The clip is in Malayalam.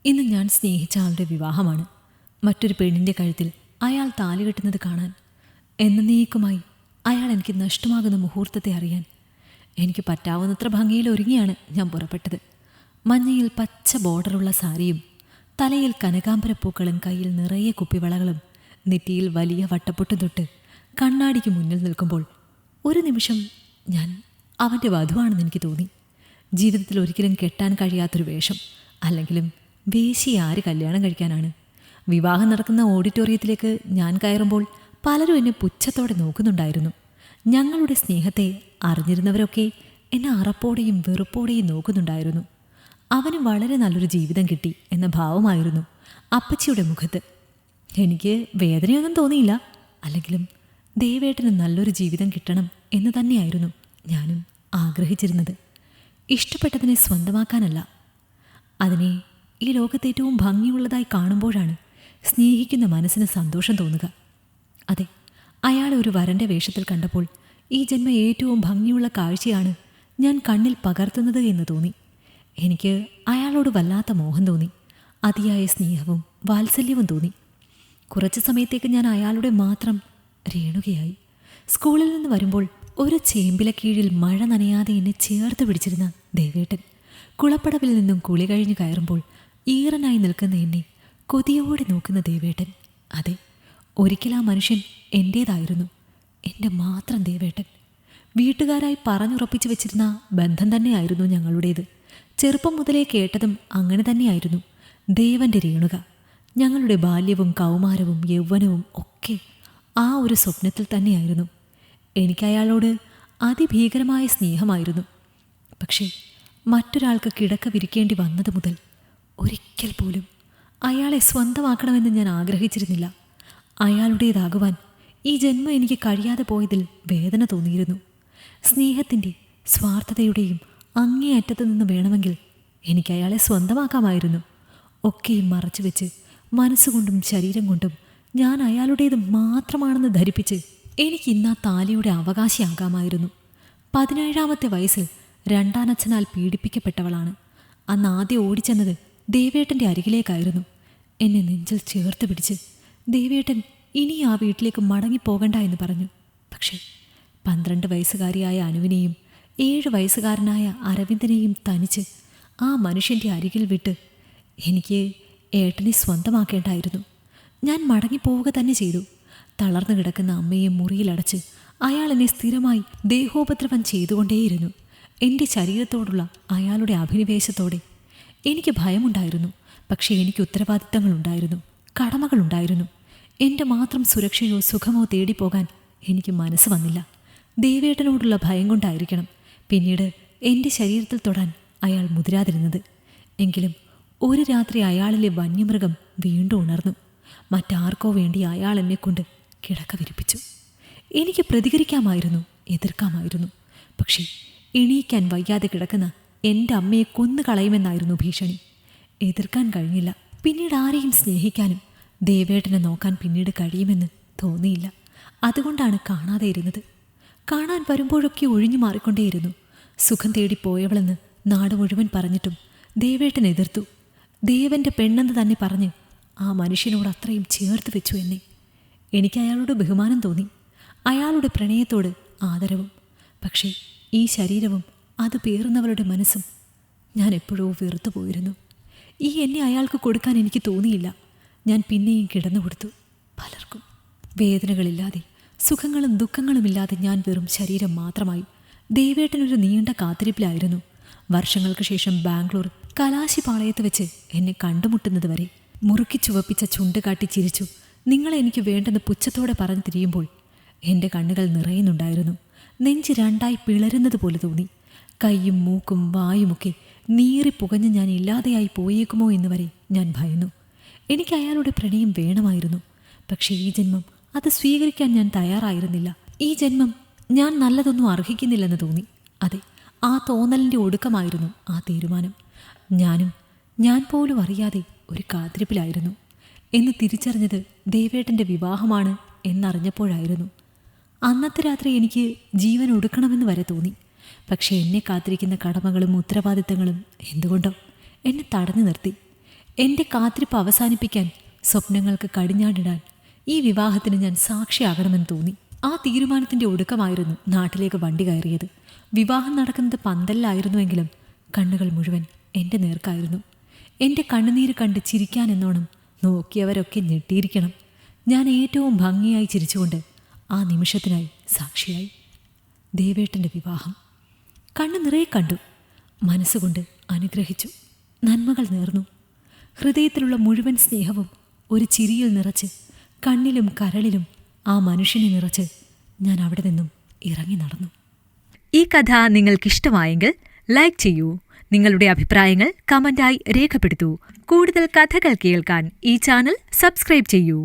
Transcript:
ഇന്ന് ഞാൻ സ്നേഹിച്ച ആളുടെ വിവാഹമാണ്. മറ്റൊരു പെണ്ണിൻ്റെ കഴുത്തിൽ അയാൾ താലി കെട്ടുന്നത് കാണാൻ, എന്നേക്കുമായി അയാൾ എനിക്ക് നഷ്ടമാകുന്ന മുഹൂർത്തത്തെ അറിയാൻ എനിക്ക് പറ്റാവുന്നത്ര ഭംഗിയിൽ ഒരുങ്ങിയാണ് ഞാൻ പുറപ്പെട്ടത്. മഞ്ഞയിൽ പച്ച ബോർഡറുള്ള സാരിയും, തലയിൽ കനകാംബരപ്പൂക്കളും, കയ്യിൽ നിറയെ കുപ്പിവളകളും, നെറ്റിയിൽ വലിയ വട്ടപ്പൊട്ടും തൊട്ട് കണ്ണാടിക്ക് മുന്നിൽ നിൽക്കുമ്പോൾ ഒരു നിമിഷം ഞാൻ അവൻ്റെ വധുവാണെന്ന് എനിക്ക് തോന്നി. ജീവിതത്തിൽ ഒരിക്കലും കെട്ടാൻ കഴിയാത്തൊരു വേഷം. അല്ലെങ്കിലും വേശി ആര് കല്യാണം കഴിക്കാനാണ്? വിവാഹം നടക്കുന്ന ഓഡിറ്റോറിയത്തിലേക്ക് ഞാൻ കയറുമ്പോൾ പലരും എന്നെ പുച്ഛത്തോടെ നോക്കുന്നുണ്ടായിരുന്നു. ഞങ്ങളുടെ സ്നേഹത്തെ അറിഞ്ഞിരുന്നവരൊക്കെ എന്നെ അറപ്പോടെയും വെറുപ്പോടെയും നോക്കുന്നുണ്ടായിരുന്നു. അവന് വളരെ നല്ലൊരു ജീവിതം കിട്ടി എന്ന ഭാവമായിരുന്നു അപ്പച്ചിയുടെ മുഖത്ത്. എനിക്ക് വേദനയൊന്നും തോന്നിയില്ല. അല്ലെങ്കിലും ദേവേട്ടന് നല്ലൊരു ജീവിതം കിട്ടണം എന്ന് തന്നെയായിരുന്നു ഞാനും ആഗ്രഹിച്ചിരുന്നത്. ഇഷ്ടപ്പെട്ടതിനെ സ്വന്തമാക്കാനല്ല. അതിനെ ഈ ലോകത്തേറ്റവും ഭംഗിയുള്ളതായി കാണുമ്പോഴാണ് സ്നേഹിക്കുന്ന മനസ്സിന് സന്തോഷം തോന്നുക. അതെ, അയാളെ ഒരു വരൻ്റെ വേഷത്തിൽ കണ്ടപ്പോൾ ഈ ജന്മ ഏറ്റവും ഭംഗിയുള്ള കാഴ്ചയാണ് ഞാൻ കണ്ണിൽ പകർത്തുന്നത് എന്ന് തോന്നി. എനിക്ക് അയാളോട് വല്ലാത്ത മോഹം തോന്നി. അതിയായ സ്നേഹവും വാത്സല്യവും തോന്നി. കുറച്ച് സമയത്തേക്ക് ഞാൻ അയാളുടെ മാത്രം രേണുകയായി. സ്കൂളിൽ നിന്ന് വരുമ്പോൾ ഒരു ചേമ്പില കീഴിൽ മഴ നനയാതെ എന്നെ ചേർത്ത് പിടിച്ചിരുന്ന ദേവേട്ടൻ കുളപ്പടവിൽ നിന്നും കുളി കഴിഞ്ഞ് കയറുമ്പോൾ ഈറനായി നിൽക്കുന്ന എന്നെ കൊതിയോടെ നോക്കുന്ന ദേവേട്ടൻ. അതെ, ഒരിക്കൽ ആ മനുഷ്യൻ എൻ്റേതായിരുന്നു, എൻ്റെ മാത്രം ദേവേട്ടൻ. വീട്ടുകാരായി പറഞ്ഞുറപ്പിച്ചു വെച്ചിരുന്ന ബന്ധം തന്നെയായിരുന്നു ഞങ്ങളുടേത്. ചെറുപ്പം മുതലേ കേട്ടതും അങ്ങനെ തന്നെയായിരുന്നു. ദേവൻ്റെ രേണുക. ഞങ്ങളുടെ ബാല്യവും കൗമാരവും യൗവനവും ഒക്കെ ആ ഒരു സ്വപ്നത്തിൽ തന്നെയായിരുന്നു. എനിക്കയാളോട് അതിഭീകരമായ സ്നേഹമായിരുന്നു. പക്ഷേ മറ്റൊരാൾക്ക് കിടക്ക വിരിക്കേണ്ടി വന്നത് മുതൽ ഒരിക്കൽ പോലും അയാളെ സ്വന്തമാക്കണമെന്ന് ഞാൻ ആഗ്രഹിച്ചിരുന്നില്ല. അയാളുടേതാകുവാൻ ഈ ജന്മം എനിക്ക് കഴിയാതെ പോയതിൽ വേദന തോന്നിയിരുന്നു. സ്നേഹത്തിൻ്റെ സ്വാർത്ഥതയുടെയും അങ്ങേയറ്റത്തു നിന്ന് വേണമെങ്കിൽ എനിക്ക് അയാളെ സ്വന്തമാക്കാമായിരുന്നു. ഒക്കെയും മറച്ചു വെച്ച് മനസ്സുകൊണ്ടും ശരീരം കൊണ്ടും ഞാൻ അയാളുടേത് മാത്രമാണെന്ന് ധരിപ്പിച്ച് എനിക്ക് ഇന്ന് ആ താലിയുടെ അവകാശിയാകാമായിരുന്നു. 17ാമത്തെ വയസ്സിൽ രണ്ടാനച്ഛനാൽ പീഡിപ്പിക്കപ്പെട്ടവളാണ്. അന്ന് ആദ്യം ഓടിച്ചെന്നത് ദേവേട്ടൻ്റെ അരികിലേക്കായിരുന്നു. എന്നെ നെഞ്ചിൽ ചേർത്ത് പിടിച്ച് ദേവേട്ടൻ ഇനി ആ വീട്ടിലേക്ക് മടങ്ങിപ്പോകണ്ട എന്ന് പറഞ്ഞു. പക്ഷേ 12 വയസ്സുകാരിയായ അനുവിനെയും 7 വയസ്സുകാരനായ അരവിന്ദനെയും തനിച്ച് ആ മനുഷ്യൻ്റെ അരികിൽ വിട്ട് എനിക്ക് ഏട്ടനെ സ്വന്തമാക്കേണ്ടായിരുന്നു. ഞാൻ മടങ്ങിപ്പോവുക തന്നെ ചെയ്തു. തളർന്നു കിടക്കുന്ന അമ്മയെ മുറിയിലടച്ച് അയാൾ എന്നെ സ്ഥിരമായി ദേഹോപദ്രവം ചെയ്തുകൊണ്ടേയിരുന്നു. എൻ്റെ ശരീരത്തോടുള്ള അയാളുടെ അഭിനിവേശത്തോടെ എനിക്ക് ഭയമുണ്ടായിരുന്നു. പക്ഷേ എനിക്ക് ഉത്തരവാദിത്തങ്ങളുണ്ടായിരുന്നു, കടമകളുണ്ടായിരുന്നു. എൻ്റെ മാത്രം സുരക്ഷയോ സുഖമോ തേടിപ്പോകാൻ എനിക്ക് മനസ്സ് വന്നില്ല. ദേവേട്ടനോടുള്ള ഭയം കൊണ്ടായിരിക്കണം പിന്നീട് എൻ്റെ ശരീരത്തിൽ തൊടാൻ അയാൾ മുതിരാതിരുന്നത്. എങ്കിലും ഒരു രാത്രി അയാളിലെ വന്യമൃഗം വീണ്ടും ഉണർന്നു. മറ്റാർക്കോ വേണ്ടി അയാൾ എന്നെക്കൊണ്ട് കിടക്ക വിരിപ്പിച്ചു. എനിക്ക് പ്രതികരിക്കാമായിരുന്നു, എതിർക്കാമായിരുന്നു. പക്ഷേ എണീക്കാൻ വയ്യാതെ കിടക്കുന്ന എൻ്റെ അമ്മയെ കൊന്നുകളയുമെന്നായിരുന്നു ഭീഷണി. എതിർക്കാൻ കഴിഞ്ഞില്ല. പിന്നീട് ആരെയും സ്നേഹിക്കാനും ദേവേട്ടനെ നോക്കാൻ പിന്നീട് കഴിയുമെന്ന് തോന്നിയില്ല. അതുകൊണ്ടാണ് കാണാതെ ഇരുന്നത്. കാണാൻ വരുമ്പോഴൊക്കെ ഒഴിഞ്ഞു മാറിക്കൊണ്ടേയിരുന്നു. സുഖം തേടിപ്പോയവളെന്ന് നാട് മുഴുവൻ പറഞ്ഞിട്ടും ദേവേട്ടൻ എതിർത്തു. ദേവൻ്റെ പെണ്ണെന്ന് തന്നെ പറഞ്ഞ് ആ മനുഷ്യനോട് അത്രയും ചേർത്ത് വെച്ചു എന്നെ. എനിക്ക് അയാളോട് ബഹുമാനം തോന്നി, അയാളുടെ പ്രണയത്തോട് ആദരവും. പക്ഷേ ഈ ശരീരവും അത് പേറുന്നവരുടെ മനസ്സും ഞാൻ എപ്പോഴോ വെറുത്തു പോയിരുന്നു. ഈ എന്നെ അയാൾക്ക് കൊടുക്കാൻ എനിക്ക് തോന്നിയില്ല. ഞാൻ പിന്നെയും കിടന്നു കൊടുത്തു പലർക്കും. വേദനകളില്ലാതെ സുഖങ്ങളും ദുഃഖങ്ങളുമില്ലാതെ ഞാൻ വെറും ശരീരം മാത്രമായി. ദേവേട്ടനൊരു നീണ്ട കാത്തിരിപ്പിലായിരുന്നു. വർഷങ്ങൾക്ക് ശേഷം ബാംഗ്ലൂർ കലാശിപ്പാളയത്ത് വെച്ച് എന്നെ കണ്ടുമുട്ടുന്നത് വരെ മുറുക്കി ചുവപ്പിച്ച ചുണ്ട് കാട്ടി ചിരിച്ചു നിങ്ങളെ എനിക്ക് വേണ്ടെന്ന് പുച്ഛത്തോടെ പറഞ്ഞു തിരിയുമ്പോൾ എൻ്റെ കണ്ണുകൾ നിറയുന്നുണ്ടായിരുന്നു. നെഞ്ച് രണ്ടായി പിളരുന്നത് പോലെ തോന്നി. കൈയും മൂക്കും വായുമൊക്കെ നീറിപ്പുകഞ്ഞ് ഞാൻ ഇല്ലാതെയായി പോയേക്കുമോ എന്ന് വരെ ഞാൻ ഭയന്നു. എനിക്ക് അയാളുടെ പ്രണയം വേണമായിരുന്നു. പക്ഷേ ഈ ജന്മം അത് സ്വീകരിക്കാൻ ഞാൻ തയ്യാറായിരുന്നില്ല. ഈ ജന്മം ഞാൻ നല്ലതൊന്നും അർഹിക്കുന്നില്ലെന്ന് തോന്നി. അതെ, ആ തോന്നലിൻ്റെ ഒടുക്കമായിരുന്നു ആ തീരുമാനം. ഞാൻ പോലും അറിയാതെ ഒരു കാത്തിരിപ്പിലായിരുന്നു എന്ന് തിരിച്ചറിഞ്ഞത് ദേവേട്ടൻ്റെ വിവാഹമാണ് എന്നറിഞ്ഞപ്പോഴായിരുന്നു. അന്നത്തെ രാത്രി എനിക്ക് ജീവൻ ഒടുക്കണമെന്ന് വരെ തോന്നി. പക്ഷേ എന്നെ കാത്തിരിക്കുന്ന കടമകളും ഉത്തരവാദിത്തങ്ങളും എന്തുകൊണ്ടോ എന്നെ തടഞ്ഞു നിർത്തി. എൻ്റെ കാത്തിരിപ്പ് അവസാനിപ്പിക്കാൻ, സ്വപ്നങ്ങൾക്ക് കടിഞ്ഞാണിടാൻ ഈ വിവാഹത്തിന് ഞാൻ സാക്ഷിയാകണമെന്ന് തോന്നി. ആ തീരുമാനത്തിൻ്റെ ഒടുക്കമായിരുന്നു നാട്ടിലേക്ക് വണ്ടി കയറിയത്. വിവാഹം നടക്കുന്നത് പന്തലിലായിരുന്നുവെങ്കിലും കണ്ണുകൾ മുഴുവൻ എൻ്റെ നേർക്കായിരുന്നു. എൻ്റെ കണ്ണുനീര് കണ്ട് ചിരിക്കാനെന്നോണം നോക്കിയവരൊക്കെ ഞെട്ടിയിരിക്കണം. ഞാൻ ഏറ്റവും ഭംഗിയായി ചിരിച്ചുകൊണ്ട് ആ നിമിഷത്തിനായി സാക്ഷിയായി. ദേവേട്ടൻ്റെ വിവാഹം കണ്ണു നിറയെ കണ്ടു, മനസ്സുകൊണ്ട് അനുഗ്രഹിച്ചു, നന്മകൾ നേർന്നു. ഹൃദയത്തിലുള്ള മുഴുവൻ സ്നേഹവും ഒരു ചിരിയിൽ നിറച്ച്, കണ്ണിലും കരളിലും ആ മനുഷ്യനെ നിറച്ച് ഞാൻ അവിടെ നിന്നും ഇറങ്ങി നടന്നു. ഈ കഥ നിങ്ങൾക്കിഷ്ടമായെങ്കിൽ ലൈക്ക് ചെയ്യൂ. നിങ്ങളുടെ അഭിപ്രായങ്ങൾ കമന്റായി രേഖപ്പെടുത്തൂ. കൂടുതൽ കഥകൾ കേൾക്കാൻ ഈ ചാനൽ സബ്സ്ക്രൈബ് ചെയ്യൂ.